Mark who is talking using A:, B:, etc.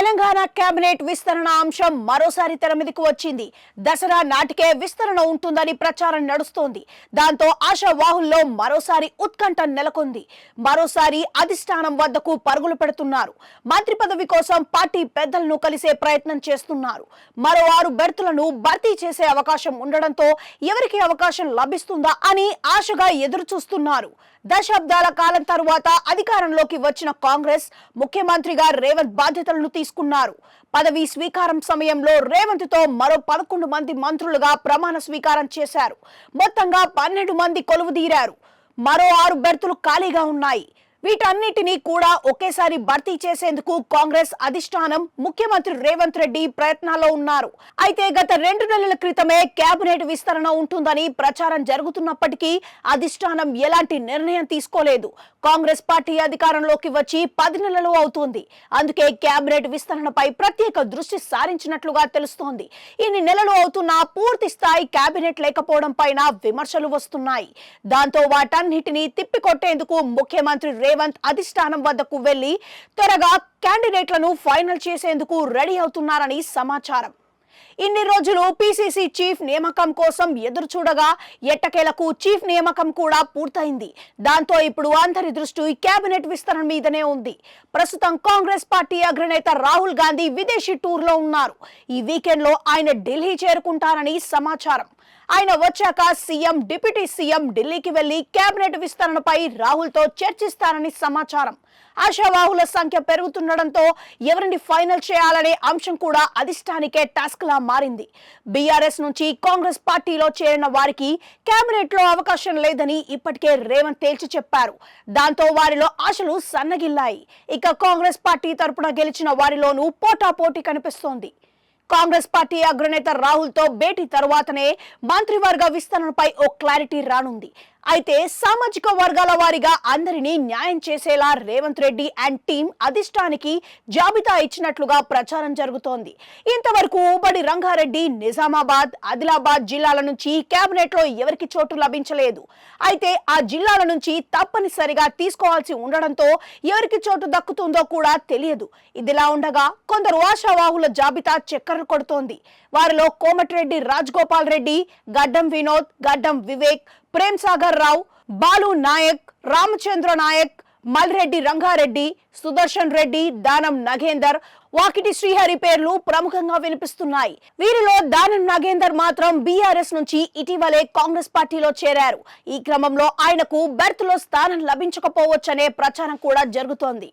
A: Telangana cabinet విస్తరణ అంశం మరోసారి తెర మీదకు వచ్చింది. దసరా నాటికే విస్తరణ ఉంటుందని ప్రచారం నడుస్తోంది. దాంతో ఆశావాహుల్లో మరోసారి ఉత్కంఠ నెలకొంది. మరోసారి అధిష్టానం వద్దకు పరుగులు పెడుతున్నారు. మంత్రి పదవి కోసం పార్టీ పెద్దలను కలిసే ప్రయత్నం చేస్తున్నారు. మరో 6 బెర్తులను భర్తీ చేసే అవకాశం ఉండడంతో ఎవరికి అవకాశం లభిస్తుందా అని ఆశగా ఎదురు చూస్తున్నారు. దశాబ్దాల కాలం తరువాత అధికారంలోకి వచ్చిన కాంగ్రెస్ ముఖ్యమంత్రిగా రేవంత్ బాధ్యతలను తీసుకున్నారు. పదవీ స్వీకారం సమయంలో రేవంత్ తో మరో 11 మంది మంత్రులుగా ప్రమాణ స్వీకారం చేశారు. మొత్తంగా 12 మంది కొలువుదీరారు. మరో 6 బెర్తులు ఖాళీగా ఉన్నాయి. వీటన్నిటినీ కూడా ఒకేసారి భర్తీ చేసేందుకు కాంగ్రెస్ అధిష్టానం ముఖ్యమంత్రి రేవంత్ రెడ్డి ప్రయత్నాల్లో ఉన్నారు. అయితే గత 2 నెలల క్రితమే కేబినెట్ విస్తరణ ఉంటుందని ప్రచారం జరుగుతున్నప్పటికీ అధిష్టానం ఎలాంటి నిర్ణయం తీసుకోలేదు. కాంగ్రెస్ పార్టీ అధికారంలోకి వచ్చి 10 నెలలు అవుతుంది. అందుకే కేబినెట్ విస్తరణపై ప్రత్యేక దృష్టి సారించినట్లుగా తెలుస్తోంది. ఇన్ని నెలలు అవుతున్నా పూర్తి స్థాయి కేబినెట్ లేకపోవడం పైన విమర్శలు వస్తున్నాయి. దాంతో వాటన్నిటినీ తిప్పికొట్టేందుకు ముఖ్యమంత్రి రేవంత్ అధిష్టానం వద్దకు వెళ్లి త్వరగా క్యాండిడేట్లను ఫైనల్ చేసేందుకు రెడీ అవుతున్నారని సమాచారం. ఇన్ని రోజులు పిసిసి చీఫ్ నియామకం కోసం ఎదురు చూడగా ఎట్టకేలకు చీఫ్ నియామకం కూడా పూర్తయింది. దాంతో ఇప్పుడు అందరి దృష్టి కేబినెట్ విస్తరణ మీదనే ఉంది. ప్రస్తుతం కాంగ్రెస్ పార్టీ అగ్రనేత రాహుల్ గాంధీ విదేశీ టూర్లో ఉన్నారు. ఈ వీకెండ్ లో ఆయన ఢిల్లీ చేరుకుంటారని సమాచారం. ఆయన వచ్చాక సీఎం, డిప్యూటీ సీఎం ఢిల్లీకి వెళ్లి కేబినెట్ విస్తరణపై రాహుల్ తో చర్చిస్తారని సమాచారం. ఆశావాహుల సంఖ్య పెరుగుతుండడంతో ఎవరిని ఫైనల్ చేయాలనే అంశం కూడా అధిష్టానికే టాస్క్ లా మారింది. బీఆర్ఎస్ నుంచి కాంగ్రెస్ పార్టీలో చేరిన వారికి కేబినెట్ లో అవకాశం లేదని ఇప్పటికే రేవంత్ తేల్చి చెప్పారు. దాంతో వారిలో ఆశలు సన్నగిల్లాయి. ఇక కాంగ్రెస్ పార్టీ తరపున గెలిచిన వారిలోనూ పోటాపోటీ కనిపిస్తోంది. కాంగ్రెస్ పార్టీ అగ్రనేత రాహుల్ తో భేటీ తరువాతనే మంత్రివర్గ విస్తరణపై ఓ క్లారిటీ రానుంది. అయితే సామాజిక వర్గాల వారీగా అందరినీ న్యాయం చేసేలా రేవంత్ రెడ్డి అండ్ టీం అధిష్టానికి జాబితా ఇచ్చినట్లుగా ప్రచారం జరుగుతోంది. ఇంతవరకు ఉమ్మడి రంగారెడ్డి, నిజామాబాద్, ఆదిలాబాద్ జిల్లాల నుంచి కేబినెట్ లో ఎవరికి చోటు లభించలేదు. అయితే ఆ జిల్లాల నుంచి తప్పనిసరిగా తీసుకోవాల్సి ఉండడంతో ఎవరికి చోటు దక్కుతుందో కూడా తెలియదు. ఇదిలా ఉండగా కొందరు ఆశావాహుల జాబితా చక్కర్లు కొడుతోంది. వారిలో కోమటిరెడ్డి రాజగోపాల్ రెడ్డి, గడ్డం వినోద్, గడ్డం వివేక్, ప్రేమ్ సాగర్ రావు, బాలు నాయక్, రామచంద్ర నాయక్, మల్రెడ్డి రంగారెడ్డి, సుదర్శన్ రెడ్డి, దానం నగేందర్, వాకిటి శ్రీహరి పేర్లు ప్రముఖంగా వినిపిస్తున్నాయి. వీరిలో దానం నగేందర్ మాత్రం బీఆర్ఎస్ నుంచి ఇటీవలే కాంగ్రెస్ పార్టీలో చేరారు. ఈ క్రమంలో ఆయనకు బెర్త్ లో స్థానం లభించకపోవచ్చనే ప్రచారం కూడా జరుగుతోంది.